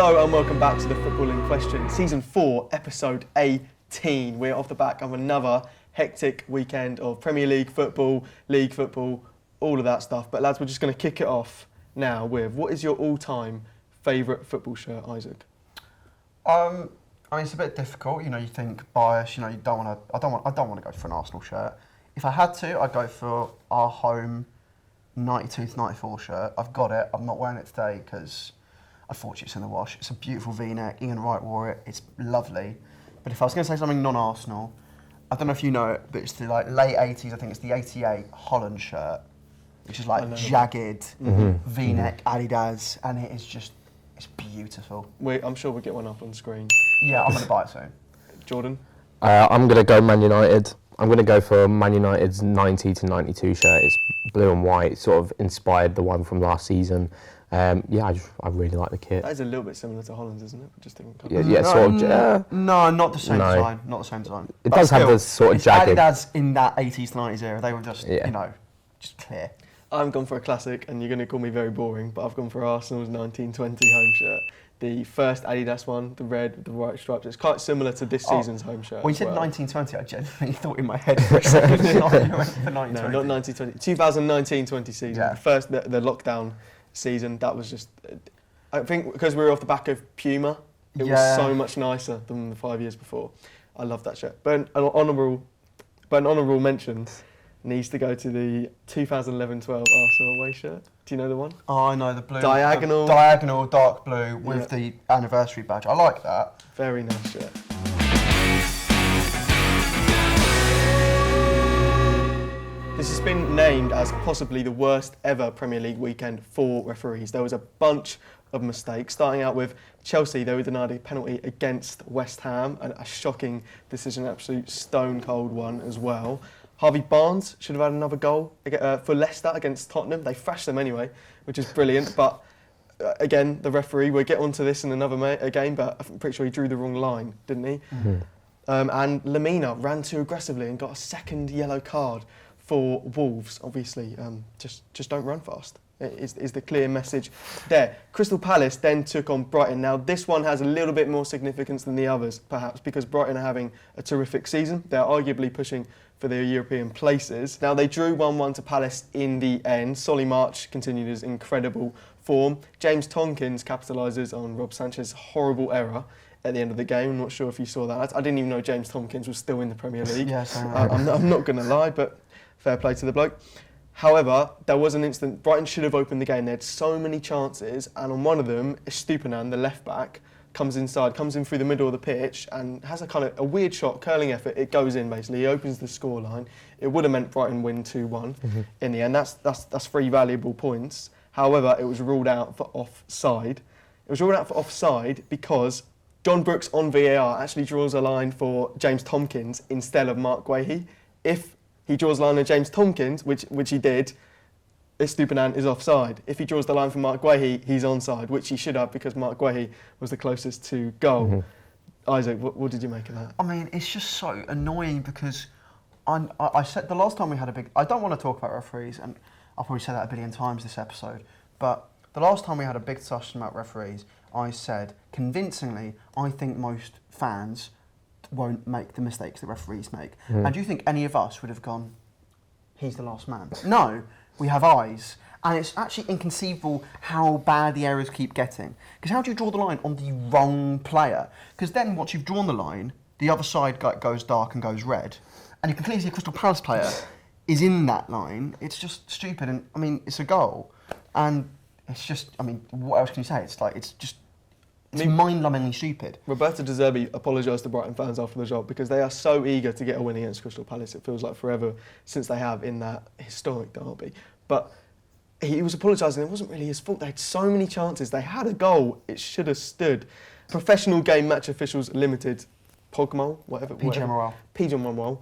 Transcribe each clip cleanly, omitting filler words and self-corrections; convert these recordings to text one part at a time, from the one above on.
Hello and welcome back to the Footballing Question, Season 4, Episode 18. We're off the back of another hectic weekend of Premier League football, League football, all of that stuff. But lads, we're just going to kick it off now with, what is your all-time favourite football shirt, Isaac? I mean, it's a bit difficult. You know, you think bias. You know, you don't want to. I don't want to go for an Arsenal shirt. If I had to, I'd go for our home 92-94 shirt. I've got it. I'm not wearing it today because unfortunately it's in the wash. It's a beautiful V-neck. Ian Wright wore it. It's lovely. But if I was going to say something non-Arsenal, I don't know if you know it, but it's the late 80s. I think it's the 88 Holland shirt, which is jagged V-neck Adidas, and it is just. It's beautiful. I'm sure we'll get one up on screen. Yeah, I'm going to buy it soon. Jordan? I'm going to go Man United. I'm going to go for Man United's 90-92 shirt. It's blue and white, sort of inspired the one from last season. I really like the kit. That is a little bit similar to Holland's, isn't it? Just thinking. No, not the same design. Not the same design. It does have this sort of jagged. Adidas in that 80s to 90s era, they were just, just clear. I've gone for a classic, and you're going to call me very boring, but I've gone for Arsenal's 1920 home shirt. The first Adidas one, the red with the white stripes. It's quite similar to this season's home shirt. When you said 1920, I genuinely thought in my head for a second you went for 1920. No, not 1920. 2019-20 season. Yeah. The lockdown season, that was just... I think because we were off the back of Puma, it was so much nicer than the 5 years before. I love that shirt. But an honourable mention needs to go to the 2011-12 Arsenal away shirt. Do you know the one? Oh, I know, the blue. Diagonal, dark blue with the anniversary badge. I like that. Very nice shirt. This has been named as possibly the worst ever Premier League weekend for referees. There was a bunch of mistakes, starting out with Chelsea. They were denied a penalty against West Ham, and a shocking decision, absolute stone cold one as well. Harvey Barnes should have had another goal for Leicester against Tottenham. They thrashed them anyway, which is brilliant. But again, the referee, we'll get onto this in another game, but I'm pretty sure he drew the wrong line, didn't he? Mm-hmm. And Lamina ran too aggressively and got a second yellow card for Wolves. Obviously, just don't run fast. Is the clear message there. Crystal Palace then took on Brighton. Now, this one has a little bit more significance than the others, perhaps, because Brighton are having a terrific season. They're arguably pushing for their European places. Now, they drew 1-1 to Palace in the end. Solly March continued his incredible form. James Tompkins capitalises on Rob Sanchez's horrible error at the end of the game. I'm not sure if you saw that. I didn't even know James Tompkins was still in the Premier League. Yes, I'm not going to lie, but fair play to the bloke. However, there was an instant, Brighton should have opened the game. They had so many chances, and on one of them, Estupiñán, the left-back, comes in through the middle of the pitch and has a weird shot, curling effort. It goes in, basically. He opens the scoreline. It would have meant Brighton win 2-1 in the end. That's 3 valuable points. However, it was ruled out for offside. It was ruled out for offside because John Brooks on VAR actually draws a line for James Tompkins instead of Mark Guéhi. If he draws a line on James Tompkins, which he did, Estupiñán is offside. If he draws the line for Mark Guéhi, he's onside, which he should have because Mark Guéhi was the closest to goal. Mm-hmm. Isaac, what did you make of that? I mean, it's just so annoying because I said the last time we had a big... I don't want to talk about referees, and I'll probably say that a billion times this episode, but the last time we had a big discussion about referees, I said, convincingly, I think most fans won't make the mistakes that referees make. And do you think any of us would have gone, he's the last man? No, we have eyes. And it's actually inconceivable how bad the errors keep getting. Because how do you draw the line on the wrong player? Because then once you've drawn the line, the other side goes dark and goes red. And you can clearly see a Crystal Palace player is in that line. It's just stupid. And I mean, it's a goal. And it's just, I mean, what else can you say? It's mind-numbingly stupid. Roberto De Zerbi apologised to Brighton fans after the job because they are so eager to get a win against Crystal Palace. It feels like forever since they have in that historic derby. But he was apologising. It wasn't really his fault. They had so many chances. They had a goal. It should have stood. Professional Game Match Officials Limited, PGMOL, PGMOL,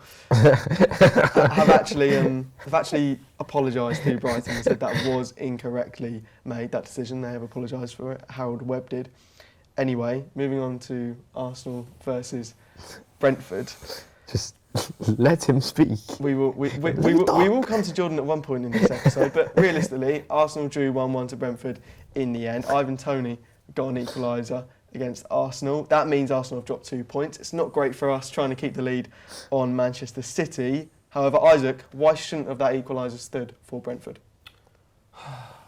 have actually apologised to Brighton and said that was incorrectly made, that decision. They have apologised for it. Harold Webb did. Anyway, moving on to Arsenal versus Brentford. Just let him speak. We will come to Jordan at one point in this episode, but realistically, Arsenal drew 1-1 to Brentford in the end. Ivan Toney got an equaliser against Arsenal. That means Arsenal have dropped 2 points. It's not great for us trying to keep the lead on Manchester City. However, Isaac, why shouldn't have that equaliser stood for Brentford?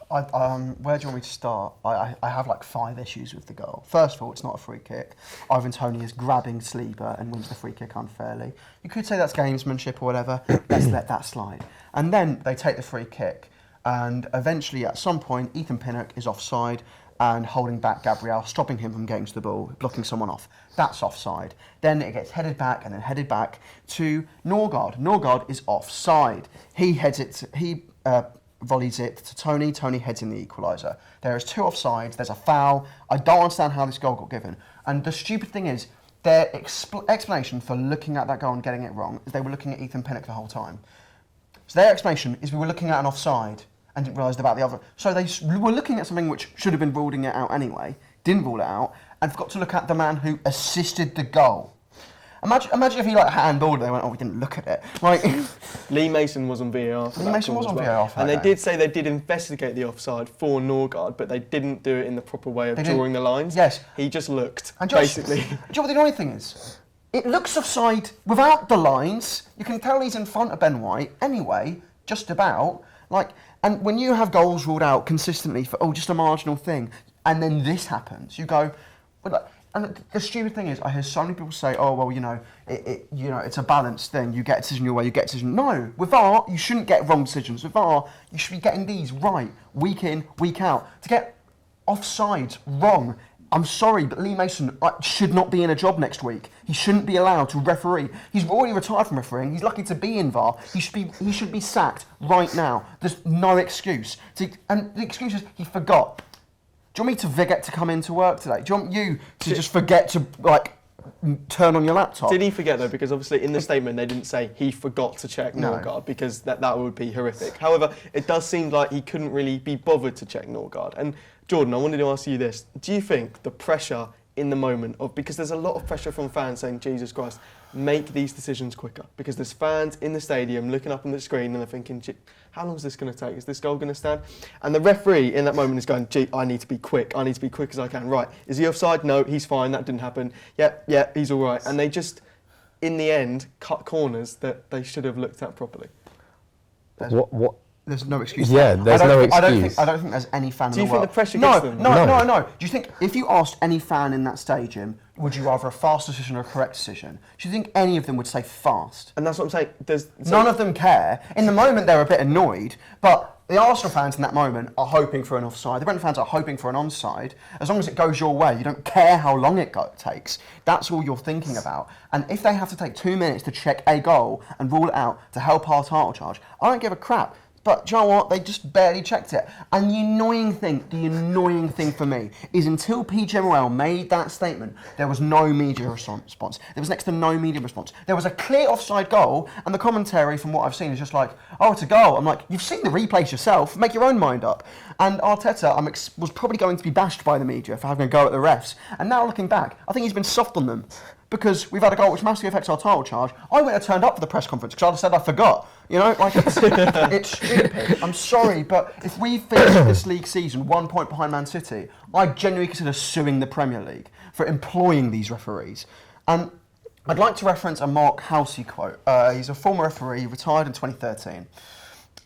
Where do you want me to start? I have like 5 issues with the goal. First of all, it's not a free kick. Ivan Toney is grabbing Sleeper and wins the free kick unfairly. You could say that's gamesmanship or whatever. Let's let that slide. And then they take the free kick. And eventually, at some point, Ethan Pinnock is offside and holding back Gabriel, stopping him from getting to the ball, blocking someone off. That's offside. Then it gets headed back and then headed back to Norgard. Norgard is offside. He heads it. He volleys it to Tony. Tony heads in the equaliser. There is 2 offsides. There's a foul. I don't understand how this goal got given. And the stupid thing is, their explanation for looking at that goal and getting it wrong is they were looking at Ethan Pinnock the whole time. So their explanation is we were looking at an offside and didn't realise about the other. So they were looking at something which should have been ruling it out anyway, didn't rule it out, and forgot to look at the man who assisted the goal. Imagine if he handballed and they went, oh, we didn't look at it. Like, Lee Mason was on VAR. Lee Mason was on VAR. And they did say they did investigate the offside for Norgard, but they didn't do it in the proper way of drawing the lines. Yes. He just looked, and basically. Do you know what the annoying thing is? It looks offside without the lines. You can tell he's in front of Ben White anyway, just about. And when you have goals ruled out consistently for just a marginal thing, and then this happens, you go, and the stupid thing is, I hear so many people say, oh well, it's a balanced thing. You get a decision your way, you get a decision. No, with VAR, you shouldn't get wrong decisions. With VAR, you should be getting these right week in, week out. To get offsides wrong, I'm sorry, but Lee Mason should not be in a job next week. He shouldn't be allowed to referee. He's already retired from refereeing. He's lucky to be in VAR. He should be sacked right now. There's no excuse. And the excuse is he forgot. Do you want me to forget to come into work today? Do you want you to just forget to turn on your laptop? Did he forget though? Because obviously in the statement they didn't say he forgot to check Norgard, because that would be horrific. However, it does seem like he couldn't really be bothered to check Norgard. And Jordan, I wanted to ask you this. Do you think the pressure in the moment because there's a lot of pressure from fans saying, Jesus Christ, make these decisions quicker, because there's fans in the stadium looking up on the screen and they're thinking, how long is this going to take? Is this goal going to stand? And the referee in that moment is going, I need to be quick. I need to be quick as I can. Right, is he offside? No, he's fine. That didn't happen. Yeah, he's all right. And they just, in the end, cut corners that they should have looked at properly. What? There's no excuse. Yeah, there's no excuse. I don't think there's any fan in the world. Do you think the pressure gets them? No. Do you think if you asked any fan in that stadium, would you rather a fast decision or a correct decision? Do you think any of them would say fast? And that's what I'm saying. None of them care. In the moment, they're a bit annoyed, but the Arsenal fans in that moment are hoping for an offside. The Brentford fans are hoping for an onside. As long as it goes your way, you don't care how long it takes. That's all you're thinking about. And if they have to take 2 minutes to check a goal and rule it out to help our title charge, I don't give a crap. But do you know what? They just barely checked it. And the annoying thing for me is until PGMOL made that statement, there was no media response. There was next to no media response. There was a clear offside goal, and the commentary from what I've seen is just like, oh, it's a goal. I'm like, you've seen the replays yourself. Make your own mind up. And Arteta was probably going to be bashed by the media for having a go at the refs. And now looking back, I think he's been soft on them, because we've had a goal which massively affects our title charge. I wouldn't have turned up for the press conference because I'd have said I forgot. It's stupid. I'm sorry, but if we finish this league season 1 point behind Man City, I genuinely consider suing the Premier League for employing these referees. And I'd like to reference a Mark Housey quote. He's a former referee, retired in 2013.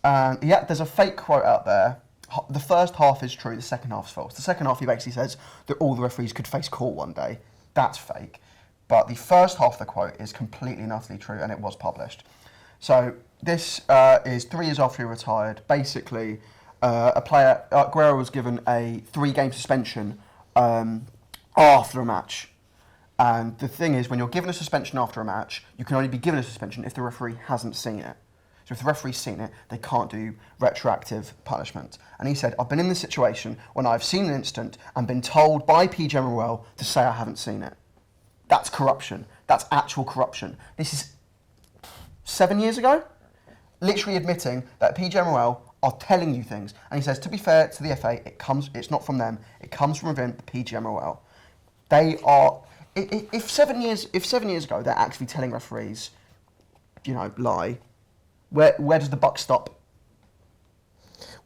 There's a fake quote out there. The first half is true, the second half's false. The second half, he basically says that all the referees could face court one day. That's fake. But the first half of the quote is completely and utterly true, and it was published. So this is 3 years after he retired. Basically, a player, Guerrero, was given a 3-game suspension after a match. And the thing is, when you're given a suspension after a match, you can only be given a suspension if the referee hasn't seen it. So if the referee's seen it, they can't do retroactive punishment. And he said, I've been in this situation when I've seen an incident and been told by PGMOL to say I haven't seen it. That's corruption. That's actual corruption. This is 7 years ago, literally admitting that PGMOL are telling you things. And he says, to be fair to the FA, it's not from them. It comes from within the PGMOL. They are. If 7 years ago they're actually telling referees, lie, where does the buck stop?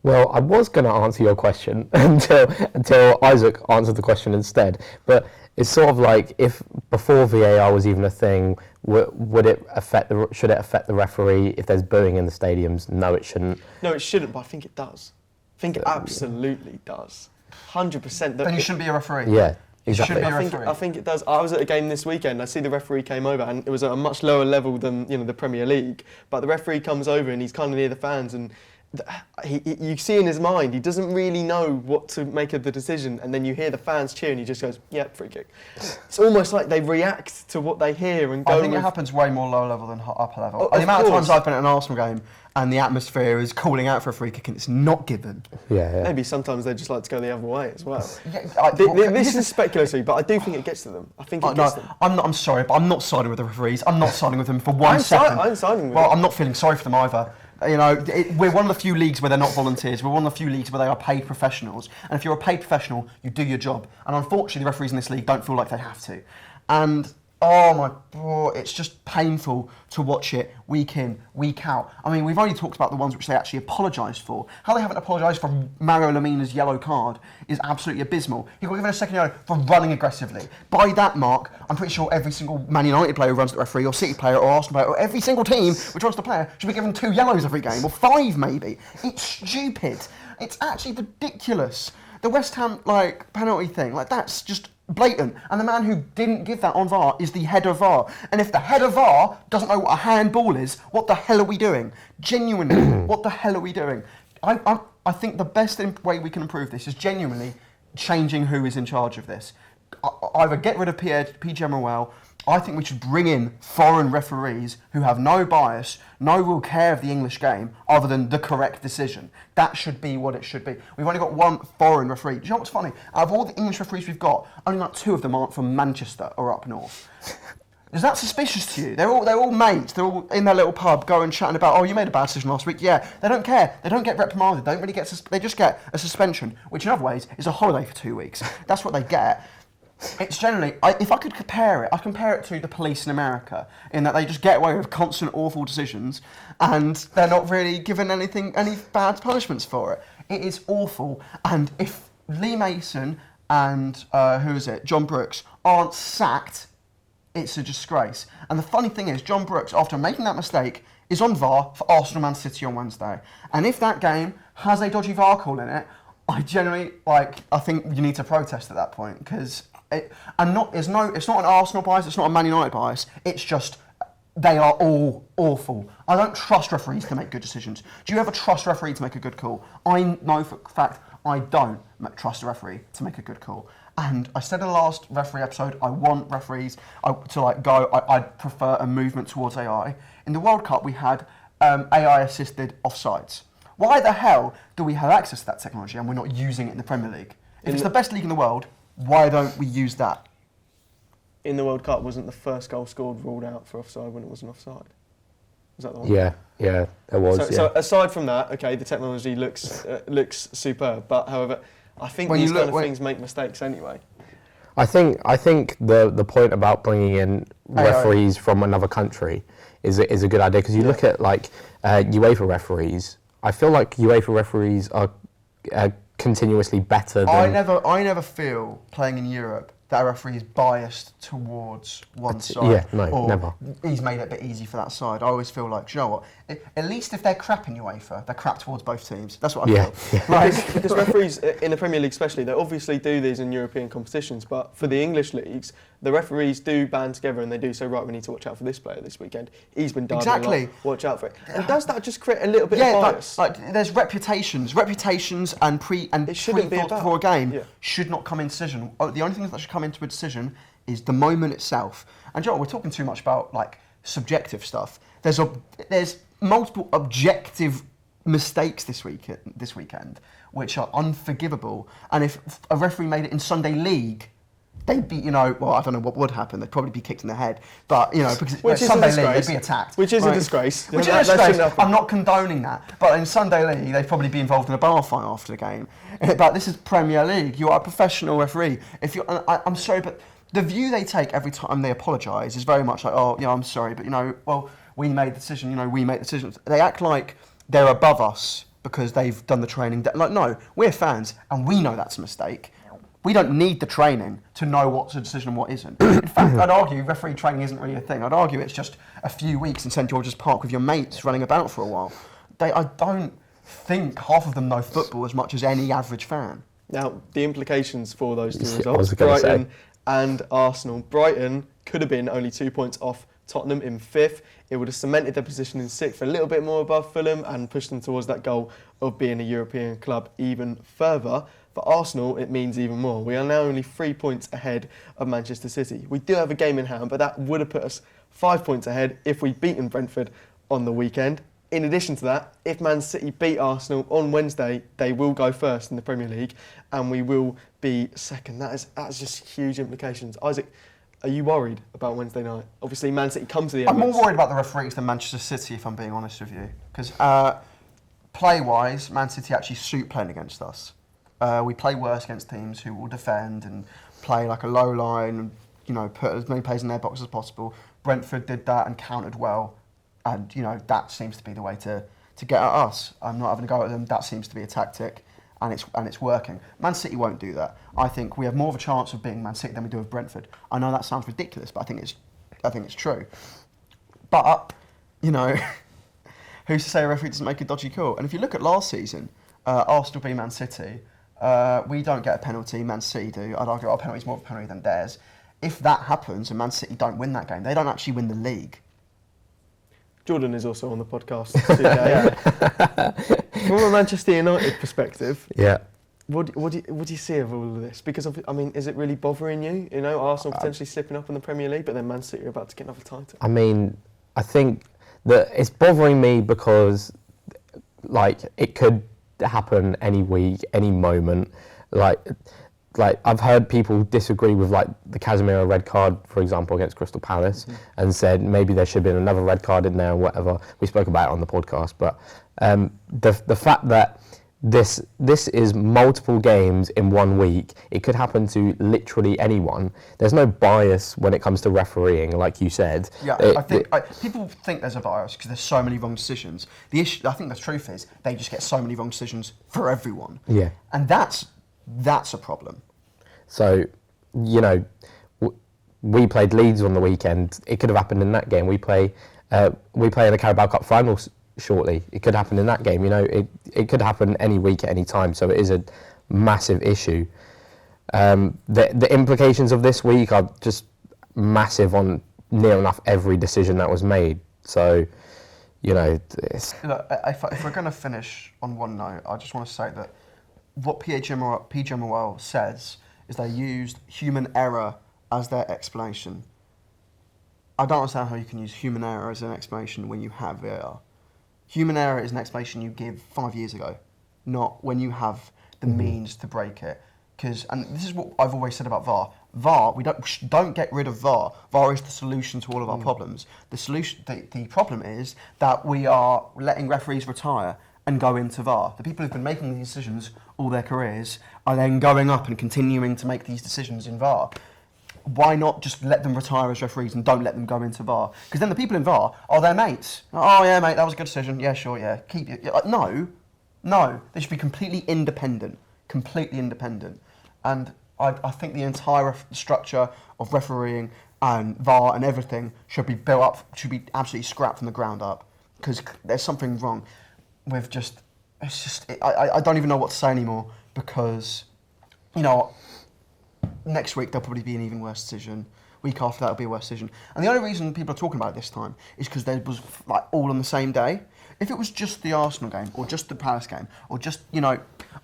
Well, I was going to answer your question until Isaac answered the question instead. But it's sort of like, if before VAR was even a thing, should it affect the referee if there's booing in the stadiums? No, it shouldn't. No, it shouldn't, but I think it does. I think it absolutely does. 100%. Then you shouldn't be a referee. Yeah, exactly. Shouldn't be a referee. I think it does. I was at a game this weekend. I see the referee came over, and it was at a much lower level than the Premier League. But the referee comes over, and he's kind of near the fans, and you see in his mind, he doesn't really know what to make of the decision, and then you hear the fans cheer, and he just goes, "Yeah, free kick." It's almost like they react to what they hear and go. I think it happens way more lower level than upper level. Oh, the amount of times course. I've been at an Arsenal game and the atmosphere is calling out for a free kick and it's not given. Yeah. Maybe sometimes they just like to go the other way as well. Yeah, This is speculative, but I do think it gets to them. I think it gets to them. I'm sorry, but I'm not siding with the referees. I'm not siding with them for one second. I'm siding with Well, them. I'm not feeling sorry for them either. You know, we're one of the few leagues where they're not volunteers. We're one of the few leagues where they are paid professionals. And if you're a paid professional, you do your job. And unfortunately, the referees in this league don't feel like they have to. And it's just painful to watch it week in, week out. I mean, we've only talked about the ones which they actually apologised for. How they haven't apologised for Mario Lemina's yellow card is absolutely abysmal. He got given a second yellow for running aggressively. By that mark, I'm pretty sure every single Man United player who runs at the referee, or City player, or Arsenal player, or every single team which runs the player should be given 2 yellows every game, or 5 maybe. It's stupid. It's actually ridiculous. The West Ham penalty thing, that's just blatant. And the man who didn't give that on VAR is the head of VAR. And if the head of VAR doesn't know what a handball is, what the hell are we doing? Genuinely, what the hell are we doing? I think the best way we can improve this is genuinely changing who is in charge of this. Either get rid of PG Emerwell. I think we should bring in foreign referees who have no bias, no real care of the English game, other than the correct decision. That should be what it should be. We've only got one foreign referee. Do you know what's funny? Out of all the English referees we've got, only 2 of them aren't from Manchester or up north. Is that suspicious to you? They're all mates. They're all in their little pub going chatting about, "Oh, you made a bad decision last week." Yeah, they don't care. They don't get reprimanded. They don't really get. They just get a suspension, which in other ways is a holiday for 2 weeks. That's what they get. It's generally, if I could compare it, I compare it to the police in America, in that they just get away with constant awful decisions, and they're not really given any bad punishments for it. It is awful, and if Lee Mason and John Brooks aren't sacked, it's a disgrace. And the funny thing is, John Brooks, after making that mistake, is on VAR for Arsenal Man City on Wednesday. And if that game has a dodgy VAR call in it, I generally I think you need to protest at that point, because it's not an Arsenal bias, it's not a Man United bias. It's just they are all awful. I don't trust referees to make good decisions. Do you ever trust a referee to make a good call? I know for a fact I don't trust a referee to make a good call. And I said in the last referee episode, I want referees to go. I'd prefer a movement towards AI. In the World Cup, we had AI-assisted offsides. Why the hell do we have access to that technology and we're not using it in the Premier League? If it's the best league in the world, why don't we use that? In the World Cup, wasn't the first goal scored ruled out for offside when it wasn't offside? Was that the one? Yeah, there was. So aside from that, okay, the technology looks superb, but however, I think these kind of things make mistakes anyway. I think the point about bringing in referees from another country is a good idea, because you look at UEFA referees. I feel like UEFA referees are continuously better than... I never feel, playing in Europe, that a referee is biased towards one side. Yeah, no, never. He's made it a bit easy for that side. I always feel like, do you know what? At least if they're crap in UEFA, they're crap towards both teams. That's what I feel. Yeah. Because referees, in the Premier League especially, they obviously do these in European competitions, but for the English leagues, the referees do band together and they do say, right, we need to watch out for this player this weekend. He's been diving a lot, watch out for it. And does that just create a little bit of bias? There's reputations and pre-thoughts before a game should not come in decision. The only thing that should come into a decision is the moment itself. And Joel, we're talking too much about subjective stuff. There's multiple objective mistakes this weekend which are unforgivable. And if a referee made it in Sunday League, they'd be, I don't know what would happen. They'd probably be kicked in the head. But, because Sunday League, they'd be attacked. Which is a disgrace. Which is a disgrace. I'm not condoning that. But in Sunday League, they'd probably be involved in a bar fight after the game. But this is Premier League. You are a professional referee. I'm sorry, but the view they take every time they apologise is very much like, I'm sorry, but, we made the decision, we make decisions. They act like they're above us because they've done the training. Like, no, we're fans and we know that's a mistake. We don't need the training to know what's a decision and what isn't. In fact, I'd argue referee training isn't really a thing. I'd argue it's just a few weeks in St George's Park with your mates running about for a while. I don't think half of them know football as much as any average fan. Now, the implications for those two I results, was gonna say. Brighton and Arsenal. Brighton could have been only 2 points off Tottenham in 5th. It would have cemented their position in 6th, a little bit more above Fulham, and pushed them towards that goal of being a European club even further. For Arsenal, it means even more. We are now only 3 points ahead of Manchester City. We do have a game in hand, but that would have put us 5 points ahead if we'd beaten Brentford on the weekend. In addition to that, if Man City beat Arsenal on Wednesday, they will go first in the Premier League, and we will be second. That's just huge implications. Isaac, are you worried about Wednesday night? Obviously, Man City come to the Emirates. I'm more worried about the referees than Manchester City, if I'm being honest with you. Because play-wise, Man City actually suit playing against us. We play worse against teams who will defend and play like a low line, and, put as many players in their box as possible. Brentford did that and countered well, and that seems to be the way to get at us. I'm not having a go at them. That seems to be a tactic, and it's working. Man City won't do that. I think we have more of a chance of being Man City than we do of Brentford. I know that sounds ridiculous, but I think it's true. But who's to say a referee doesn't make a dodgy call? And if you look at last season, Arsenal beat Man City. We don't get a penalty, Man City do. I'd argue our penalty's more of a penalty than theirs. If that happens and Man City don't win that game, they don't actually win the league. Jordan is also on the podcast today. From a Manchester United perspective, Yeah. what do you see of all of this? Because is it really bothering you? Arsenal potentially slipping up in the Premier League, but then Man City are about to get another title. I think that it's bothering me because, it could happen any week, any moment. Like I've heard people disagree with the Casemiro red card, for example, against Crystal Palace, and said maybe there should have been another red card in there or whatever. We spoke about it on the podcast, but the fact that this is multiple games in 1 week, it could happen to literally anyone. There's no bias when it comes to refereeing, like you said. Yeah, people think there's a bias because there's so many wrong decisions. The issue, I think the truth is, they just get so many wrong decisions for everyone. Yeah. And that's a problem. So, we played Leeds on the weekend. It could have happened in that game. We play in the Carabao Cup final shortly. It could happen in that game. It could happen any week at any time. So it is a massive issue. The implications of this week are just massive on near enough every decision that was made. So, it's... Look, if we're going to finish on one note, I just want to say that what PGMOL says is they used human error as their explanation. I don't understand how you can use human error as an explanation when you have VAR. Human error is an explanation you give 5 years ago, not when you have the means to break it. And this is what I've always said about VAR. VAR, we don't get rid of VAR. VAR is the solution to all of our problems. The problem is that we are letting referees retire and go into VAR. The people who've been making these decisions all their careers are then going up and continuing to make these decisions in VAR. Why not just let them retire as referees and don't let them go into VAR? Because then the people in VAR are their mates. Oh yeah, mate, that was a good decision. Yeah, sure, yeah. Keep it. No. They should be completely independent. And I think the entire structure of refereeing and VAR and everything should be built up, should be absolutely scrapped from the ground up. Because there's something wrong with I don't even know what to say anymore, because, next week there'll probably be an even worse decision. Week after that will be a worse decision. And the only reason people are talking about it this time is because there was all on the same day. If it was just the Arsenal game or just the Palace game or just, I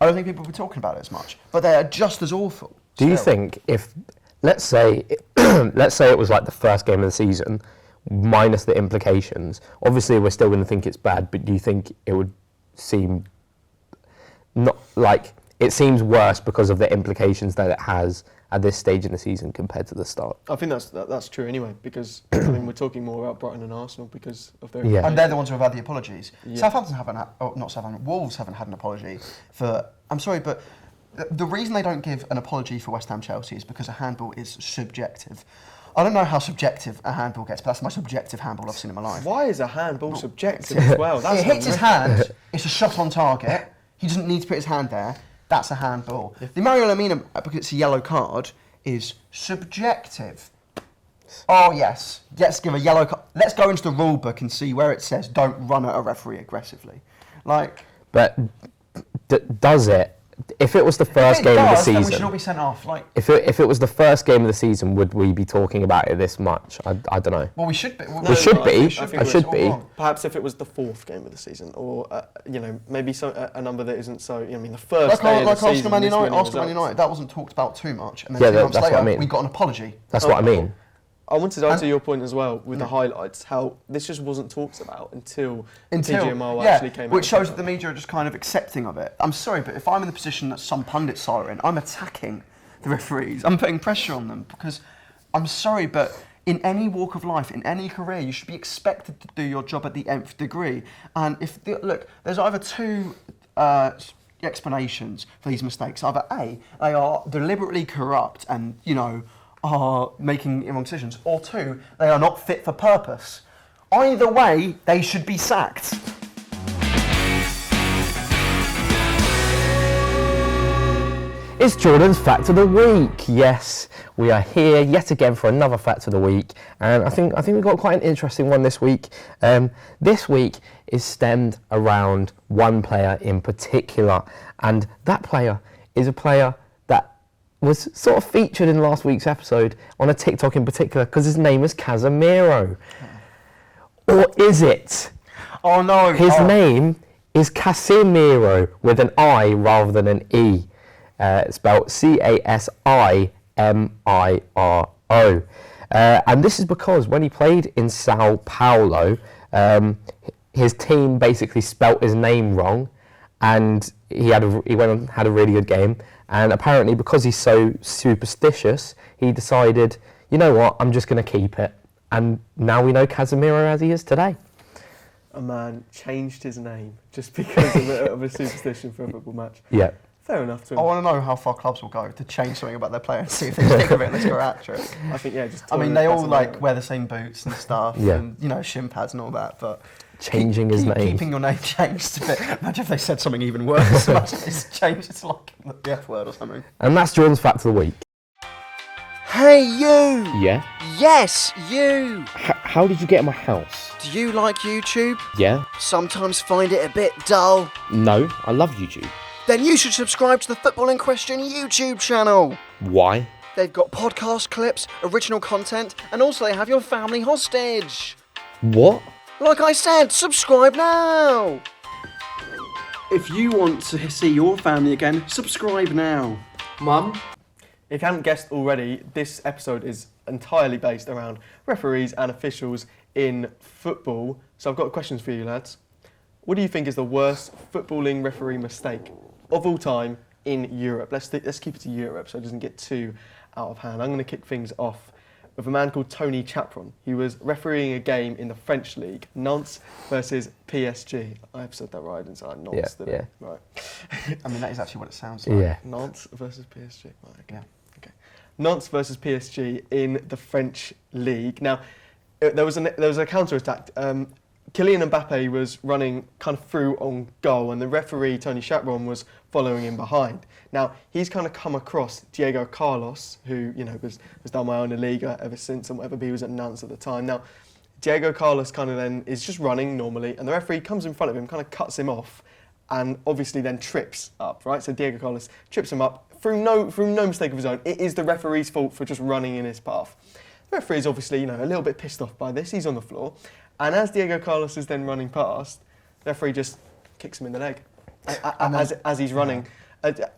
don't think people would be talking about it as much. But they are just as awful. Do you think if, let's say it was like the first game of the season, minus the implications, obviously we're still going to think it's bad, but do you think it would seem not like it seems worse because of the implications that it has at this stage in the season compared to the start? I think that's true anyway, because we're talking more about Brighton and Arsenal because of their... And they're the ones who have had the apologies. Yeah. Southampton haven't had, not Southampton, Wolves haven't had an apology for... I'm sorry, but the reason they don't give an apology for West Ham Chelsea is because a handball is subjective. I don't know how subjective a handball gets, but that's the most subjective handball I've seen in my life. Why is a handball subjective as well? That's It hits his hand, it's a shot on target, he doesn't need to put his hand there, that's a handball. The Mario Lemina, because it's a yellow card, is subjective. Oh yes, let's give a yellow card. Let's go into the rule book and see where it says don't run at a referee aggressively. Like, But does it? If it was the first game of the season, then we should all be sent off. Like, if it was the first game of the season, would we be talking about it this much? I don't know. well, we should be. We should be. I should be. Perhaps if it was the 4th game of the season, or maybe a number that isn't so. I mean, the first day of the season. Arsenal Man this United. winning Arsenal Man results. United. That wasn't talked about too much, and then Yeah, 2 months that's what later, I mean. we got an apology. That's what I mean. I wanted to answer your point as well with the highlights. How this just wasn't talked about until TGMR actually came out. Which shows that the media are just kind of accepting of it. I'm sorry, but if I'm in the position that some pundits are in, I'm attacking the referees. I'm putting pressure on them because I'm sorry, but in any walk of life, in any career, you should be expected to do your job at the nth degree. And look, there's either two explanations for these mistakes. Either A, they are deliberately corrupt and, are making wrong decisions, or 2, they are not fit for purpose. Either way, they should be sacked. It's Jordan's Fact of the Week. Yes, we are here yet again for another Fact of the Week, and I think we've got quite an interesting one this week. This week is stemmed around one player in particular, and that player is a player that was sort of featured in last week's episode on a TikTok in particular because his name is Casemiro. Or is it? Oh no! His name is Casemiro with an I rather than an E. It's spelled Casimiro. And this is because when he played in Sao Paulo, his team basically spelt his name wrong, and he went and had a really good game. And apparently, because he's so superstitious, he decided, you know what, I'm just going to keep it. And now we know Casemiro as he is today. A man changed his name just because of a superstition for a football match. Yeah. Fair enough to him. I want to know how far clubs will go to change something about their player and see if they stick with it. Let's go after it. I think, just. I mean, they all wear the same boots and stuff, Yeah. and shin pads and all that. But Changing his name. keeping your name changed a bit. Imagine if they said something even worse. Imagine it's changed. It's like the F word or something. And that's Jordan's Fact of the Week. Hey you! Yeah? Yes, you! How did you get in my house? Do you like YouTube? Yeah? Sometimes find it a bit dull? No, I love YouTube. Then you should subscribe to the Football in Question YouTube channel. Why? They've got podcast clips, original content, and also they have your family hostage. What? Like I said, subscribe now! If you want to see your family again, subscribe now. Mum? If you haven't guessed already, this episode is entirely based around referees and officials in football. So I've got questions for you, lads. What do you think is the worst footballing referee mistake of all time in Europe? Let's keep it to Europe so it doesn't get too out of hand. I'm going to kick things off with a man called Tony Chapron. He was refereeing a game in the French league, Nantes versus PSG. I've said that right, didn't I? Nantes, Yeah, didn't I? Right. I mean, that is actually what it sounds like. Yeah. Nantes versus PSG. Right, okay. Yeah. Okay. Nantes versus PSG in the French league. Now, there was a counter attack. Kylian Mbappe was running kind of through on goal, and the referee Tony Chapron was following him behind. Now he's kind of come across Diego Carlos, who was done well in the Liga ever since, and whatever. But he was at Nantes at the time. Now Diego Carlos kind of then is just running normally, and the referee comes in front of him, kind of cuts him off, and obviously then trips up. Right, so Diego Carlos trips him up through no mistake of his own. It is the referee's fault for just running in his path. The referee is obviously a little bit pissed off by this. He's on the floor. And as Diego Carlos is then running past, the referee just kicks him in the leg as he's running.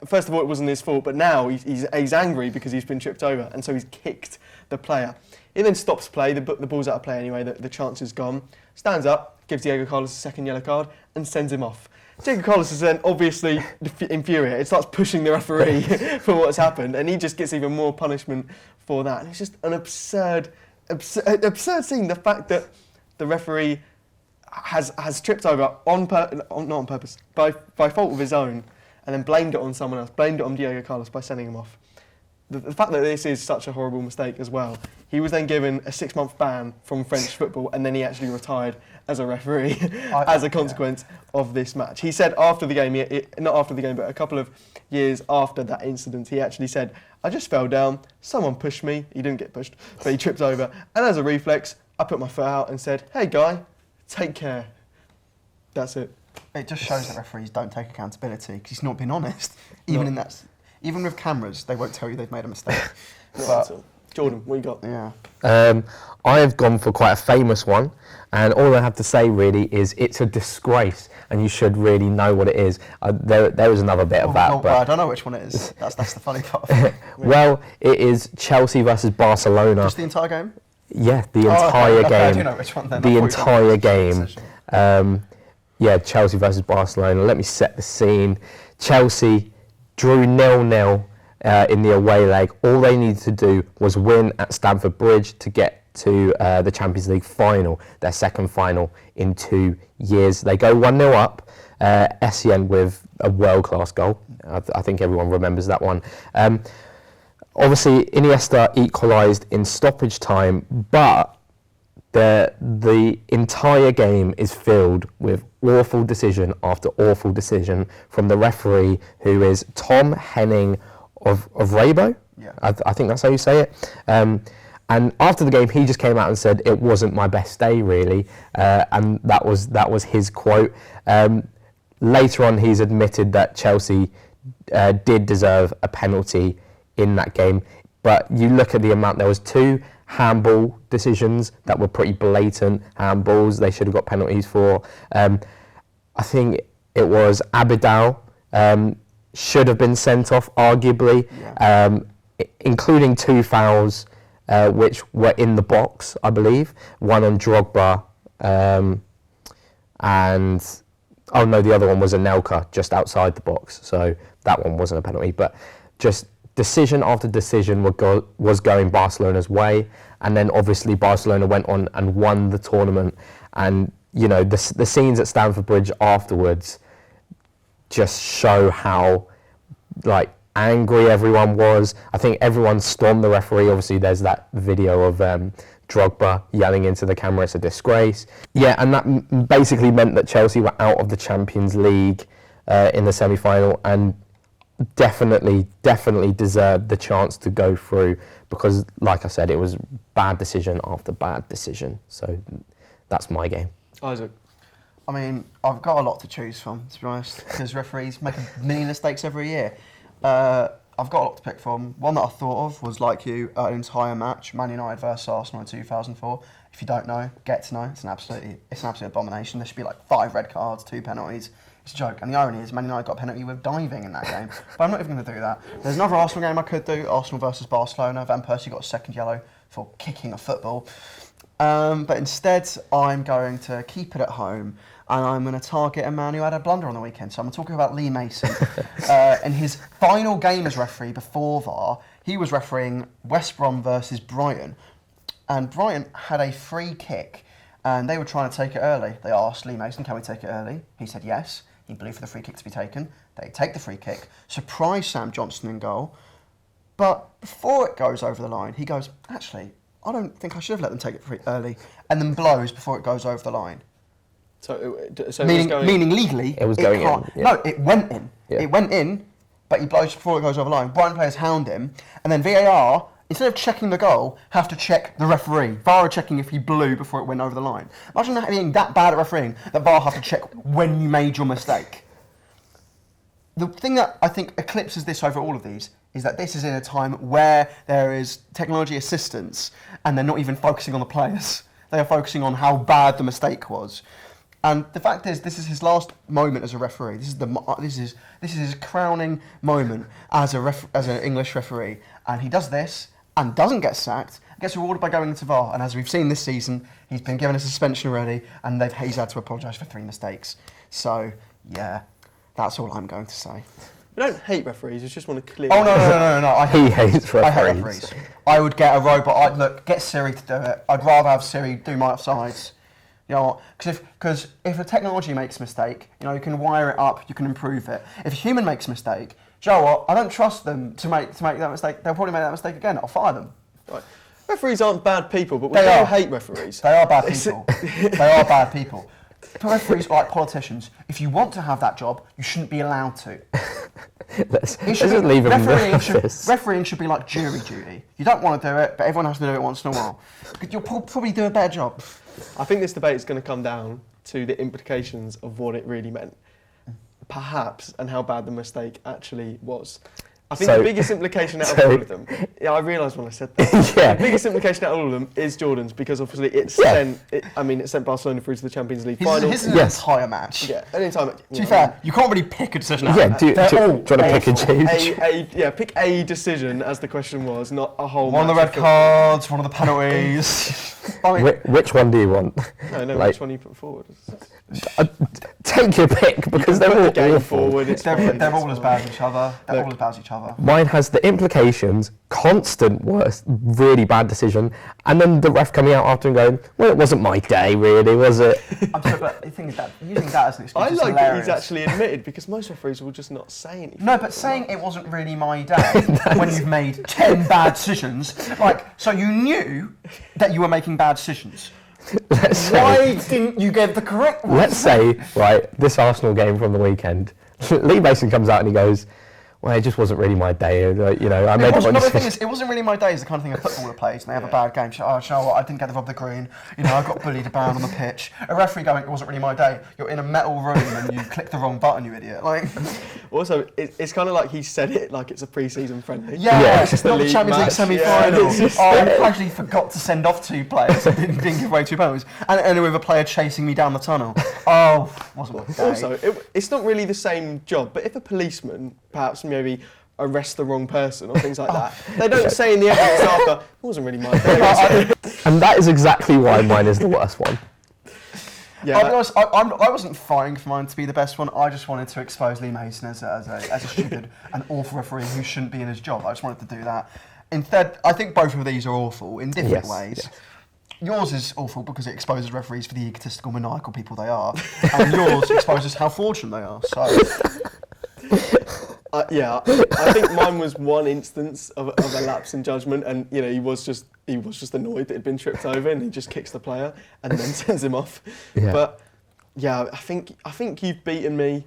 First of all, it wasn't his fault, but now he's angry because he's been tripped over, and so he's kicked the player. He then stops play, the ball's out of play anyway, the chance is gone. Stands up, gives Diego Carlos a second yellow card, and sends him off. Diego Carlos is then obviously infuriated. It starts pushing the referee for what's happened, and he just gets even more punishment for that. And it's just an absurd scene. The fact that the referee has tripped over not on purpose, by fault of his own, and then blamed it on someone else, blamed it on Diego Carlos by sending him off. the fact that this is such a horrible mistake as well, he was then given a 6-month ban from French football, and then he actually retired as a referee as a consequence of this match. He said after the game, not after the game, but a couple of years after that incident, he actually said, "I just fell down, someone pushed me," he didn't get pushed, but he tripped over, "and as a reflex, I put my foot out and said, 'Hey guy, take care.'" That's it. It just shows that referees don't take accountability because he's not been honest. Even with cameras, they won't tell you they've made a mistake. But, Jordan, what you got? Yeah. I have gone for quite a famous one, and all I have to say really is it's a disgrace, and you should really know what it is. There is another bit of that, Well, but I don't know which one it is. That's the funny part. Of it. well, it is Chelsea versus Barcelona. Just the entire game. Yeah, the entire okay, game. I do know which one then. The I thought you entire meant game. decision. Yeah, Chelsea versus Barcelona. Let me set the scene. Chelsea drew 0-0 in the away leg. All they needed to do was win at Stamford Bridge to get to the Champions League final, their second final in 2 years. They go 1-0 up. Essien with a world-class goal. I think everyone remembers that one. Obviously, Iniesta equalised in stoppage time, but the entire game is filled with awful decision after awful decision from the referee, who is Tom Henning of Rabo. Yeah. I think that's how you say it. And after the game, he just came out and said it wasn't my best day, really, and that was his quote. Later on, he's admitted that Chelsea did deserve a penalty in that game, but you look at the amount. There was 2 handball decisions that were pretty blatant handballs. They should have got penalties for. I think it was Abidal should have been sent off, arguably, including 2 fouls which were in the box, I believe. One on Drogba, and oh no, the other one was Anelka just outside the box, so that one wasn't a penalty. But just decision after decision was going Barcelona's way, and then obviously Barcelona went on and won the tournament. And you know, the scenes at Stamford Bridge afterwards just show how angry everyone was. I think everyone stormed the referee. Obviously, there's that video of Drogba yelling into the camera, "It's a disgrace." Yeah, and that basically meant that Chelsea were out of the Champions League in the semi-final, and definitely deserved the chance to go through, because, like I said, it was bad decision after bad decision. So that's my game. Isaac. I mean, I've got a lot to choose from, to be honest, because referees make a million mistakes every year. I've got a lot to pick from. One that I thought of was, like you, an entire match, Man United versus Arsenal in 2004. If you don't know, get to know. It's an absolute abomination. There should be 5 red cards, 2 penalties. It's a joke. And the irony is Man United got a penalty with diving in that game. But I'm not even going to do that. There's another Arsenal game I could do, Arsenal versus Barcelona. Van Persie got a second yellow for kicking a football. But instead, I'm going to keep it at home, and I'm going to target a man who had a blunder on the weekend. So I'm talking about Lee Mason. In his final game as referee before VAR, he was refereeing West Brom versus Brighton. And Brighton had a free kick, and they were trying to take it early. They asked Lee Mason, "Can we take it early?" He said yes. He blew for the free kick to be taken. They take the free kick, surprise Sam Johnson in goal. But before it goes over the line, he goes, "Actually, I don't think I should have let them take it early," and then blows before it goes over the line. So Meaning legally, it was going in. Yeah. No, it went in. Yeah. It went in, but he blows before it goes over the line. Brighton players hound him, and then VAR, instead of checking the goal, have to check the referee. VAR are checking if he blew before it went over the line. Imagine that being that bad at refereeing that VAR have to check when you made your mistake. The thing that I think eclipses this over all of these is that this is in a time where there is technology assistance, and they're not even focusing on the players. They are focusing on how bad the mistake was. And the fact is, this is his last moment as a referee. This is his crowning moment as an English referee. And he does this and doesn't get sacked. Gets rewarded by going into VAR. And as we've seen this season, he's been given a suspension already, and he's had to apologise for 3 mistakes. So yeah, that's all I'm going to say. We don't hate referees. We just want to clear. Oh no! He hates referees. I hate referees. I would get a robot. Get Siri to do it. I'd rather have Siri do my offsides. You know, because if a technology makes a mistake, you know, you can wire it up, you can improve it. If a human makes a mistake, do you know what? I don't trust them to make that mistake. They'll probably make that mistake again. I'll fire them. Right. Referees aren't bad people, but we They do are. hate referees. They are bad people. They are bad people. Referees are like politicians. If you want to have that job, you shouldn't be allowed to. Let's just leave him this. Refereeing should be like jury duty. You don't want to do it, but everyone has to do it once in a while. You'll probably do a better job. I think this debate is going to come down to the implications of what it really meant, perhaps, and how bad the mistake actually was. I think the biggest implication out of all of them, I realised when I said that, Yeah. the biggest implication out of all of them is Jordan's, because obviously it sent Barcelona through to the Champions League final. This is an entire match. Yeah, an entire match. To be fair, you can't really pick a decision out Yeah, of that. do you They're all want to pick and awful. choose? Pick a decision, as the question was, not a whole One of the match red cards, one of the penalties. I mean, Which one do you want? No, Like- which one you put forward? Take your pick, because they're Put the all game awful. forward. It's they're fine, all it's as fine. bad as each other. They're Look. all as bad as each other. Mine has the implications, constant worst, really bad decision, and then the ref coming out after and going, well, it wasn't my day, really, was it? I'm sorry, but the thing is that using that as an excuse I is like that hilarious. he's actually admitted, because most referees will just not say anything. No, but saying it wasn't really my day when you've made 10 bad decisions, so you knew that you were making bad decisions. Let's say, Why didn't you get the correct one? let's say, right, this Arsenal game from the weekend, Lee Mason comes out and he goes, well, it just wasn't really my day, I made the wrong The thing decision. is, it wasn't really my day. It's the kind of thing a footballer plays and they have a bad game. So, you know what, I didn't get the rub of the green. I got bullied around on the pitch. A referee going, it wasn't really my day. You're in a metal room and you clicked the wrong button, you idiot. Also, it's kind of like he said it like it's a pre-season friendly. Yeah, it's just not a the league Champions League match. semi-final. Yeah, it's just- You actually forgot to send off 2 players and didn't give away 2 penalties. And with a player chasing me down the tunnel. Oh, wasn't my day. Also, it's not really the same job, but if a policeman perhaps maybe arrests the wrong person or things like that, they don't say in the evidence after, it wasn't really my day. was it?" And that is exactly why mine is the worst one. Yeah, I'll be honest, I wasn't fighting for mine to be the best one. I just wanted to expose Lee Mason as a stupid and awful referee who shouldn't be in his job. I just wanted to do that. Instead, I think both of these are awful in different Yes, ways. yes. Yours is awful because it exposes referees for the egotistical, maniacal people they are, and yours exposes how fortunate they are. So, I think mine was one instance of a lapse in judgment, and he was just annoyed that he'd been tripped over, and he just kicks the player and then sends him off. Yeah. But yeah, I think you've beaten me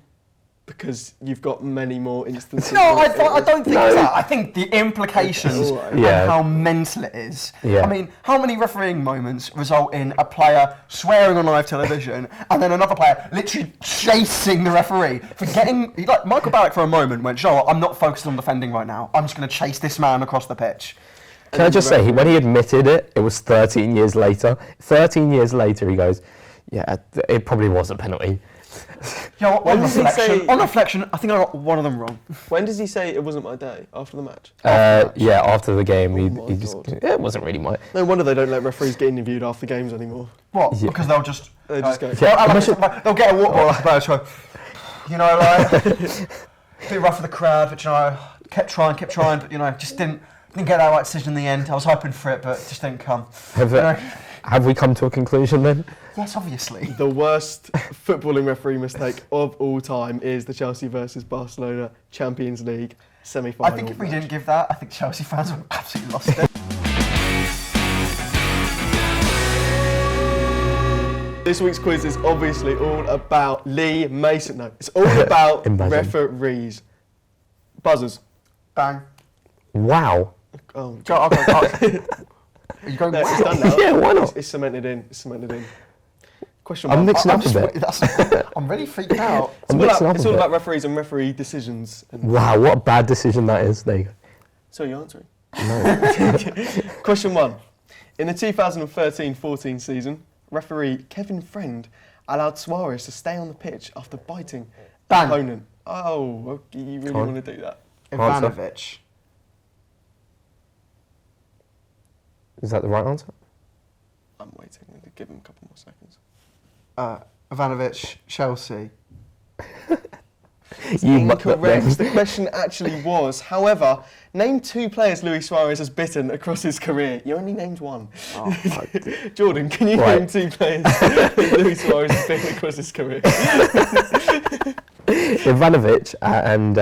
because you've got many more instances. no, where I don't think No. that. I think the implications Alright. Yeah. and how mental it is. Yeah. I mean, how many refereeing moments result in a player swearing on live television and then another player literally chasing the referee for getting... Like, Michael Ballack for a moment went, "Sure, I'm not focused on defending right now. I'm just going to chase this man across the pitch." Can I just say, when he admitted it, it was 13 years later. 13 years later, he goes, yeah, it probably was a penalty. You know, When does he say- on reflection, I think I got one of them wrong. When does he say it wasn't my day? After the match? Yeah, after the game, Oh he my just, God. yeah, it wasn't really my... No wonder they don't let referees get interviewed after games anymore. What? Yeah. Because they'll just... They just go, they'll get a walk ball off the bench, go, bit rough for the crowd, but kept trying, but just didn't get that right decision in the end. I was hoping for it, but it just didn't come. Have we come to a conclusion then? Yes, obviously. The worst footballing referee mistake of all time is the Chelsea versus Barcelona Champions League semi-final. I think if we didn't give that, I think Chelsea fans would have absolutely lost it. This week's quiz is obviously all about Lee Mason. No, it's all about Imagine. referees. Buzzers. Bang. Wow. Oh, Go. Are you going? no, it's done now. Yeah, why not? It's cemented in. It's cemented in. Question I'm one. mixing up a bit. I'm really freaking out. I'm mixing up It's a all bit. about referees and referee decisions. And Wow, what a bad decision that is. There you go. so you're answering. No. Question one. In the 2013-14 season, referee Kevin Friend allowed Suarez to stay on the pitch after biting an Bang. opponent. Oh, okay, you really on. want to do that? Answer. Ivanovic. Is that the right answer? I'm waiting. Give him a couple more seconds. Ivanovic, Chelsea. You mucked up then. Incorrect. The question actually was, however, name 2 players Luis Suarez has bitten across his career. You only named 1. Oh, Jordan, can you Right. name 2 players that Luis Suarez has bitten across his career? Ivanovic and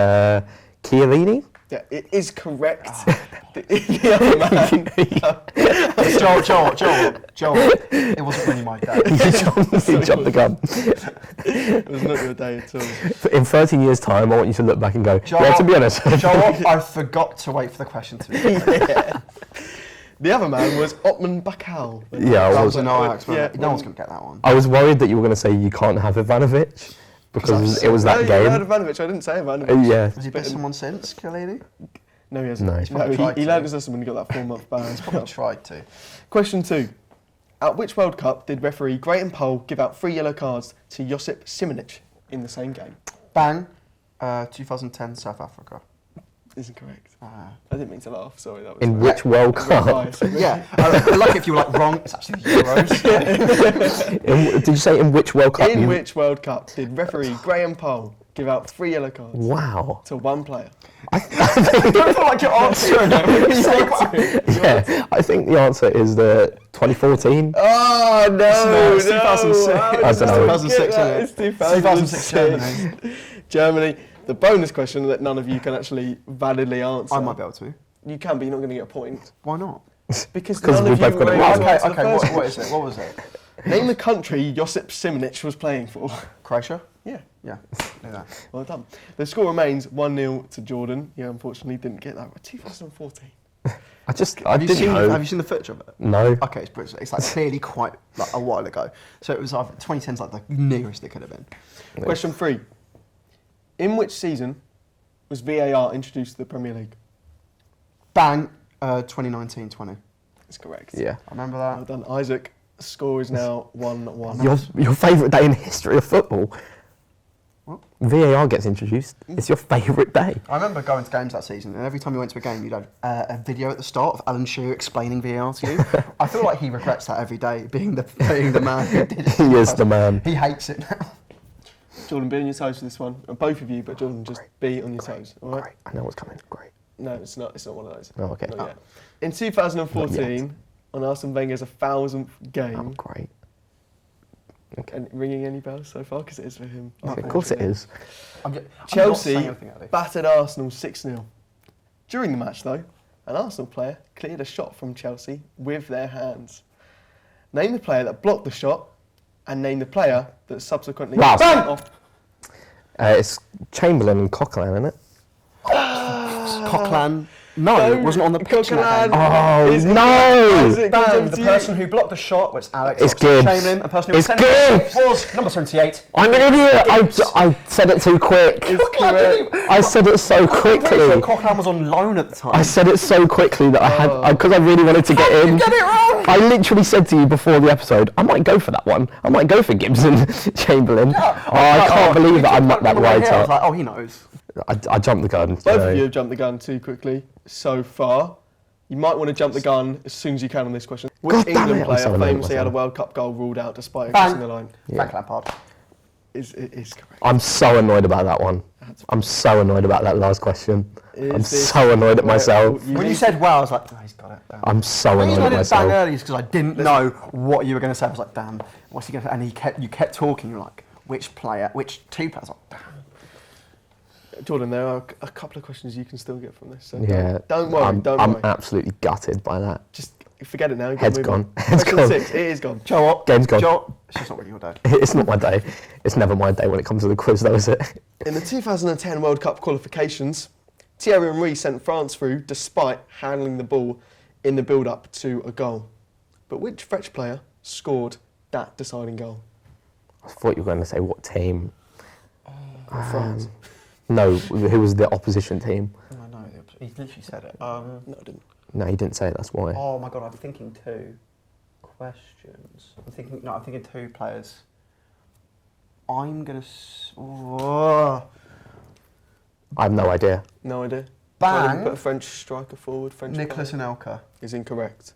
Chiellini. Yeah, it is correct. The other man. Joel, it wasn't really my day. You jumped the gun. It was not your day at all. In 13 years' time, I want you to look back and go, Joel, yeah, to be honest. Joel, I forgot to wait for the question to be Yeah. The other man was Otman Bakal. Yeah, I That was- was an Ajax, Yeah, no one's going to get that one. I was worried that you were going to say you can't have Ivanovic because it was that You game. heard Ivanovic, I didn't say Ivanovic. Yeah. Has he bit someone since, Chiellini? No, he hasn't. No. He's probably tried he to. learned his lesson when he got that 4-month ban. Probably tried to. Question 2. At which World Cup did referee Graham Poll give out 3 yellow cards to Josip Simonic in the same game? Bang, 2010 South Africa. Isn't correct. I didn't mean to laugh, sorry. That was In which World Cup? Yeah, I like if you were like wrong, it's actually the Euros. Did you say in which World Cup? In which World Cup did referee Graham Poll give out 3 yellow cards Wow. to 1 player? I don't feel like you're answering it. Yeah, I think the answer is the 2014. Oh, no, It's 2006. I don't know. 2006, isn't it? It's 2006. Germany. Germany. The bonus question that none of you can actually validly answer. I might be able to. You can, but you're not going to get a point. Why not? Because Because none we've of you both got were it able wrong. to Okay, answer the okay. first What is it? What was it? one. Name the country Josip Simonic was playing for. Croatia. Yeah, Yeah, knew that. well done. The score remains 1-0 to Jordan. You unfortunately didn't get that. 2014. I Have you didn't seen? know. Have you seen the footage of it? No. Okay, it's British. It's like clearly quite like a while ago. So it was either 2010's like the nearest it could have been. Question 3. In which season was VAR introduced to the Premier League? Bang, 2019-20. That's correct. Yeah. I remember Well that. done, Isaac. Score is now 1-1. Your favourite day in the history of football. What? VAR gets introduced. It's your favourite day. I remember going to games that season, and every time you went to a game, you'd have a video at the start of Alan Shearer explaining VAR to you. I feel like he regrets that every day, being the man who did it. He is the man. He hates it now. Jordan, be on your toes for this one. Both of you, but Jordan, just be on your toes. All right? Great. I know what's coming. Great. No, it's not. It's not one of those. Oh, okay. Not yet. In 2014, on Arsene Wenger's 1,000th Oh, game, great. and ringing any bells so far? Because it is for him. Of course it is. I'm not Chelsea saying anything, Eddie. battered Arsenal 6-0. During the match, though, an Arsenal player cleared a shot from Chelsea with their hands. Name the player that blocked the shot, and name the player that subsequently Wow. got sent off. It's Chamberlain and Coquelin, isn't it? Coquelin. No, it wasn't on the pitch in that game. Oh, Is it- no! is it Bang, comes the to you? person who blocked the shot was Alex It's Gibbs. Chamberlain. The person who It's was sent off Gibbs. was number 78. I'm an idiot! I said it too quick. It's correct. I said it so I'm pretty sure quickly. Coquelin was on loan at the time. I said it so quickly that I had, because I really wanted to get in. You get it wrong! I literally said to you before the episode, I might go for that one. I might go for Gibson Chamberlain. Yeah. Oh, I can't believe that I mucked that right I was up. like, oh, he knows. I jumped the gun. Both of you have jumped the gun too quickly so far. You might want to jump the gun as soon as you can on this question. Which God damn England it, I'm player so annoyed famously had a myself. World Cup goal ruled out despite Bang. crossing the line? Frank Lampard. It is correct. I'm so annoyed about that one. I'm so annoyed about that last question. I'm Is this so annoyed at correct? myself. You When you need- said wow, I was like, oh, he's got it. Damn. I'm so The annoyed reason I at didn't bang myself. early is because I didn't know what you were going to say. I was like, damn, what's he going to say? And you kept talking. You're like, which two players? I was like, damn. Jordan, there are a couple of questions you can still get from this. So Yeah. don't worry, I'm, don't I'm worry. absolutely gutted by that. Just forget it now. you've got Head's to move on. gone. Head's Question gone. 6, it is gone. Joe, what? Game's gone. Joe, it's just not really your day. It's not my day. It's never my day when it comes to the quiz, though, is it? In the 2010 World Cup qualifications, Thierry Henry sent France through despite handling the ball in the build-up to a goal. But which French player scored that deciding goal? I thought you were going to say what team. France. No, who was the opposition team? I know, he literally said it. No, I didn't. No, he didn't say it, that's why. Oh my god, I'm thinking two questions. I'm thinking two players. I'm gonna. I have no idea. No idea. Bang. Jordan, put a French striker forward. French Nicolas player Anelka. is incorrect.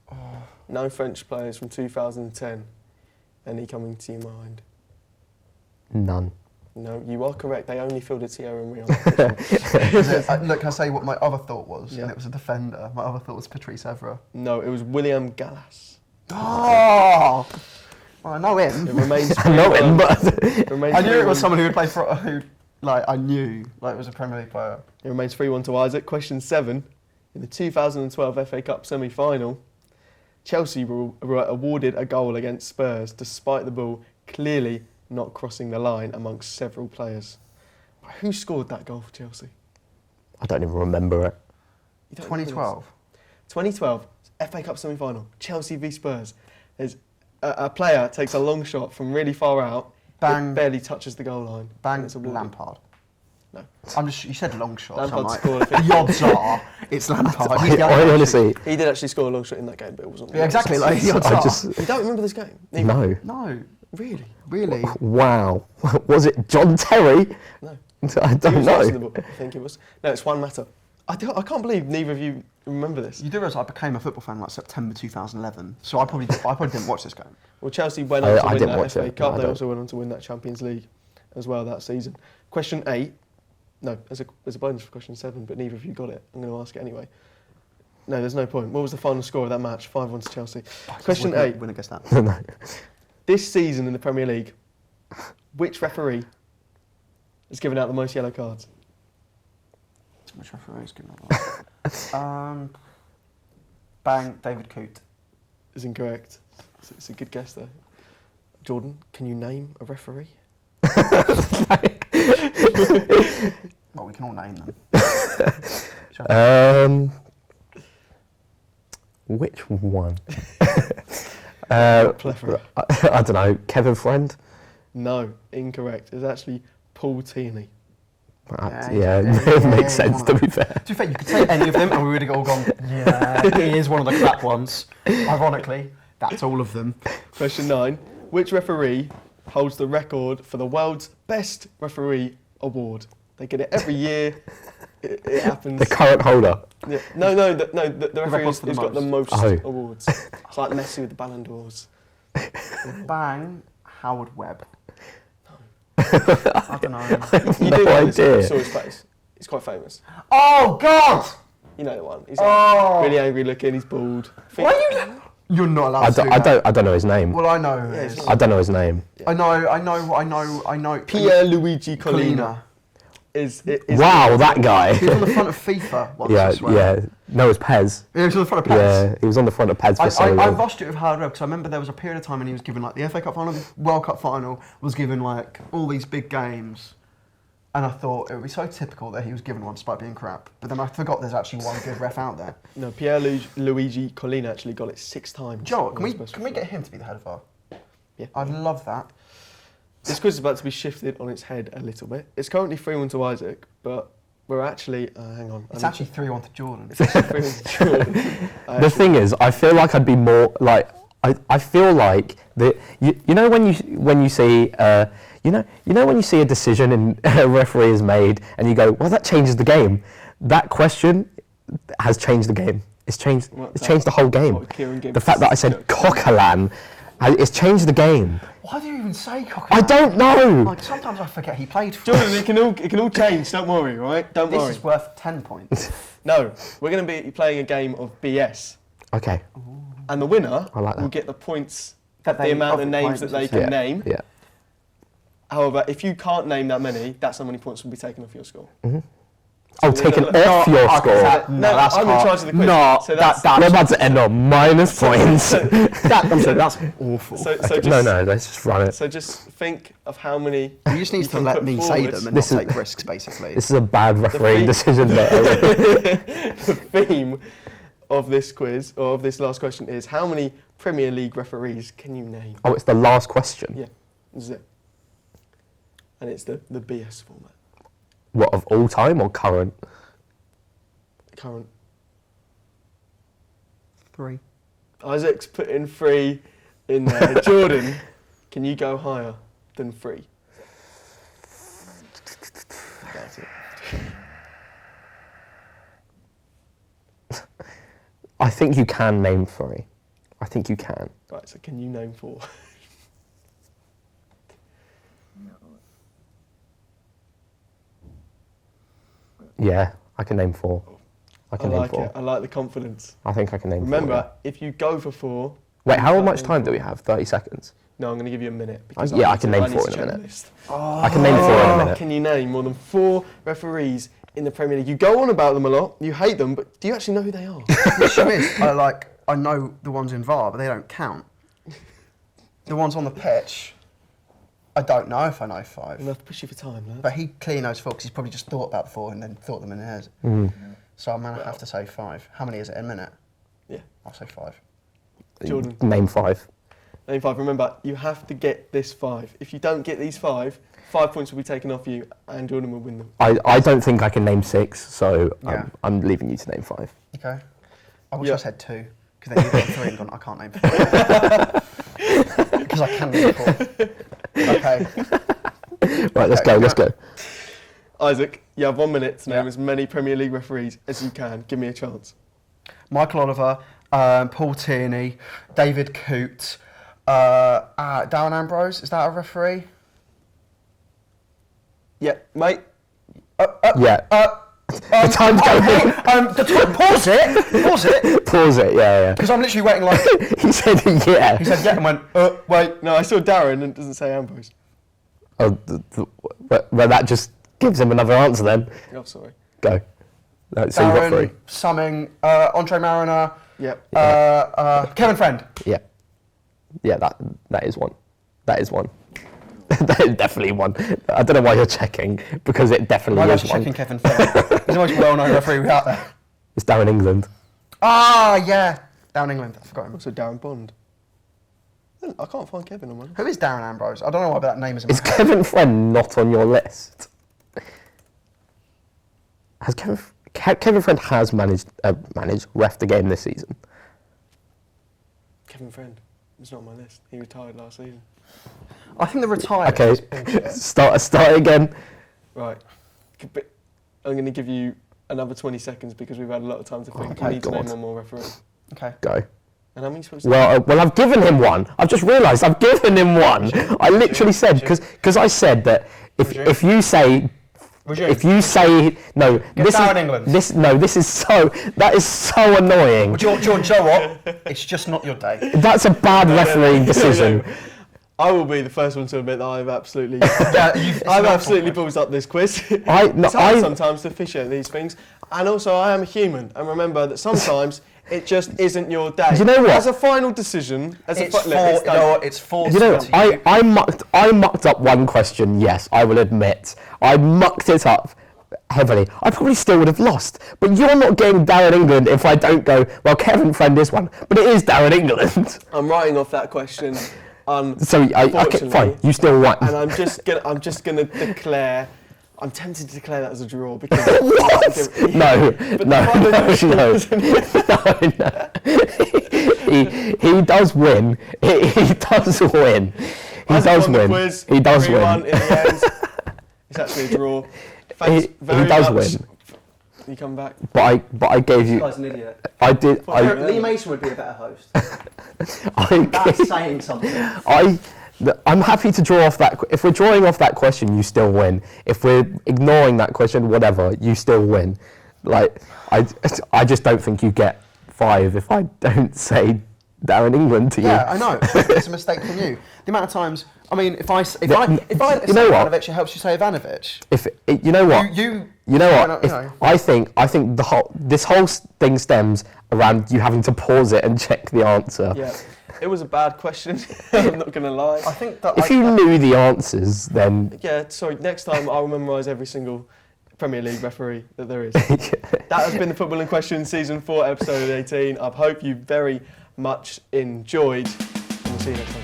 No French players from 2010. Any coming to your mind? None. No, you are correct. They only fielded Thierry Henry on Look, I say what my other thought was, Yeah. and it was a defender. My other thought was Patrice Evra. No, it was William Gallas. Oh! Well, I know It him. remains I know him, 3-1. but It remains I knew it was 3-1. someone who would play for, I knew, it was a Premier League player. It remains 3-1 to Isaac. Question 7. In the 2012 FA Cup semi-final, Chelsea were awarded a goal against Spurs despite the ball clearly not crossing the line amongst several players. Who scored that goal for Chelsea? I don't even remember it. You don't remember this? 2012. 2012 FA Cup semi-final, Chelsea v Spurs. There's a player takes a long shot from really far out, Bang. it barely touches the goal line. and Bang, it's awarded. Lampard. No. You said long shot. Lampard so I'm like, scored, I think. the odds are it's Lampard. He's the I only honestly, He did actually score a long shot in that game, but it wasn't. Yeah, exactly. Like, the odds I are. just You don't remember this game? Neither. no. No, Really? really. Wow, was it John Terry? No. I He don't was watching the know. ball, I think it was. No, it's Juan Mata. I can't believe neither of you remember this. You do realise I became a football fan like September 2011, so I probably didn't watch this game. Well, Chelsea went on to I win didn't that watch FA it. Cup. No, I They don't. also went on to win that Champions League as well that season. Question 8. No, there's a bonus for question 7, but neither of you got it. I'm going to ask it anyway. No, there's no point. What was the final score of that match? 5-1 to Chelsea. Question 8. Win against that. No. This season in the Premier League, which referee has given out the most yellow cards? Which referee's given that? Bang, David Coote. Is incorrect. It's a good guess though. Jordan, can you name a referee? Well, we can all name them. Which one? Plethora. I don't know. Kevin Friend. No, incorrect. It's actually Paul Tierney. Yeah, it makes sense to be fair. To be fair, you could say any of them and we would have all gone, yeah, he is one of the crap ones. Ironically, that's all of them. Question 9. Which referee holds the record for the world's best referee award? They get it every year. It happens. The current holder. Yeah. No, the referee record for the who's got the most Oh. awards. It's like Messi with the Ballon d'Ors. Bang, Howard Webb. I don't know. You No do know this, idea. you saw his face. He's quite famous. Oh, God! You know the one. He's Oh. really angry looking. He's bald. Why are you... You're not allowed I to do don't, I that. don't. I don't know his name. Well, I know who Yeah, it it's is. I don't know his name. I know. Pierluigi Collina. Is Wow, that guy. He was on the front of FIFA once, I swear. yeah. No, it was Pez. He was on the front of PES. Yeah, he was on the front of Pez for so I long. rushed it with Howard Webb because I remember there was a period of time when he was given like the FA Cup final, the World Cup final, was given like all these big games. And I thought it would be so typical that he was given one despite being crap. But then I forgot there's actually one good ref out there. No, Pierluigi Collina actually got it 6 times. Joe, World's best can we referee. get him to be the head of VAR? Yeah. I'd love that. This quiz is about to be shifted on its head a little bit. It's currently 3-1 to Isaac, but we're actually... hang on. It's actually 3-1 to Jordan. It's actually 3-1 to Jordan. The thing is, I feel like I'd be more like. I feel like that. You know when you see when you see a decision and a referee is made and you go, well, that changes the game. That question has changed the game. It's changed. What's It's that? changed the whole game. What, Kieran Gibbs? The fact that I said No. Coquelin, it's changed the game. Why do you even say Coquelin? I don't know. Like, sometimes I forget he played for Jordan, it can all change. Don't worry, right? Don't This worry. is worth 10 points. No, we're going to be playing a game of BS, Okay. and the winner I like that. will get the points, That the they- amount of of the names points that they and can Yeah. name. Yeah. However, if you can't name that many, that's how many points will be taken off your score. Oh, taken off your score. No, that's I'm in hard. charge of the quiz. No, So that's- We're about to end on minus points. That's awful. So just, No, let's just run it. So just think of how many. You just need to can let put me say forward. them and This not is- take risks, basically. This is a bad refereeing theme- decision there. The theme of this quiz, or of this last question, is how many Premier League referees can you name? Oh, it's the last question. Yeah, this is it. And it's the BS format. What, of all time or current? Current. 3. Isaac's putting 3 in there. Jordan, can you go higher than 3? That's it. I think you can name 3. I think you can. Right, so can you name 4? Yeah, I can name 4. I I can name like 4. it. I like the confidence. I think I can name 4. Remember, yeah. if you go for 4... Wait, you how can't much name time do 4. we have? 30 seconds. No, I'm going to give you a minute. Because Yeah, I need can to- name need 4 to in a check the minute. list. I can name 4 in a minute. Can you name more than 4 referees in the Premier League? You go on about them a lot, you hate them, but do you actually know who they are? The issue is, I know the ones in VAR, but they don't count. The ones on the pitch, I don't know if I know 5. We'll have to push you for time, lad. But he clearly knows 4 because he's probably just thought about the 4 and then thought them in his head. So I'm going to have to say 5. How many is it in a minute? Yeah. I'll say 5. Jordan. Name 5. Name 5. Remember, you have to get this 5. If you don't get these 5 points will be taken off you and Jordan will win them. I don't think I can name 6, so Yeah. I'm leaving you to name 5. Okay. I wish Yeah. I said 2, because then you've got 3 and gone, I can't name 4. Because I can name 4. Okay. Right, let's go. Isaac, you have 1 minute to name Yeah. as many Premier League referees as you can. Give me a chance. Michael Oliver, Paul Tierney, David Coote, Darren Ambrose, is that a referee? Yeah, mate. Yeah. The time's going. Pause it, Pause it, yeah. because I'm literally waiting like, He said yeah. he said yeah and went, wait. No, I saw Darren and it doesn't say Ambrose. Oh, well, that just gives him another answer then. Oh, sorry. Go. No, so you've got 3. Darren, Summing, Andre Mariner, Yep. Kevin Friend. Yeah. Yeah, that is one. That is one. That is definitely one. I don't know why you're checking, because it definitely Why is was one. checking Kevin Friend? He's the most well-known referee out there. It's Darren England. Ah, yeah. Down England, I forgot him. Also Darren Bond. I can't find Kevin on mine. Who is Darren Ambrose? I don't know why that name is in Is my head. Kevin Friend not on your list? Has Kevin Friend has managed ref the game this season? Kevin Friend. It's not on my list. He retired last season. I think the retired Okay, is bullshit. start again. Right. I'm going to give you another 20 seconds because we've had a lot of time to think. Okay, you need to go name on. one more referee. Okay. Go. And how many supposed to Well, I've given him one. I've just realised I've given him one. I literally said because I said that if you say if you say no, this Darren is England. this is so annoying. Well, George, you know what? It's just not your day. That's a bad refereeing decision. I will be the first one to admit that I've absolutely, It's I've not absolutely fault. balls up this quiz. No, It's hard sometimes to officiate these things, and also I am a human. And remember that sometimes it just isn't your day. You know what? As a final decision, It's look, four. You done. know what? It's 4. You know, I mucked up one question. Yes, I will admit, I mucked it up heavily. I probably still would have lost. But you're not getting Darren England if I don't go. Well, Kevin Friend is one, but it is Darren England. I'm writing off that question. So okay, fine. You still won. And I'm just gonna declare. I'm tempted to declare that as a draw because What? No. He does win. He does win. He does won the win. quiz, He does 3-1 win. in the end. It's actually a draw. Thanks He very does much. win. You come back. But I gave This you. guy's an idiot. I did. Lee Mason would be a better host. I That's saying something. I'm happy to draw off that. If we're drawing off that question, you still win. If we're ignoring that question, whatever, you still win. Like I just don't think you get 5 if I don't say Darren England to you. Yeah, I know. It's a mistake from you. The amount of times. I mean, if I say You know what? Ivanovic, it helps you say Ivanovic. You know what? You know I what? don't- If, you know. I think this whole thing stems around you having to pause it and check the answer. Yeah, it was a bad question. I'm not gonna lie. I think that If you knew the answers, then Yeah, sorry. Next time I'll memorise every single Premier League referee that there is. That has been the Football in Question, Season 4, Episode 18. I hope you very much enjoyed. And we'll see you next time.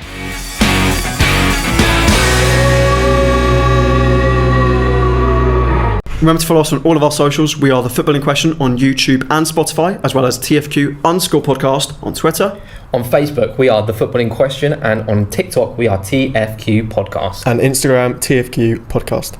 Remember to follow us on all of our socials. We are The Football in Question on YouTube and Spotify, as well as TFQ_podcast on Twitter. on Facebook we are The Football in Question, and on TikTok we are TFQ Podcast. And Instagram, TFQ Podcast.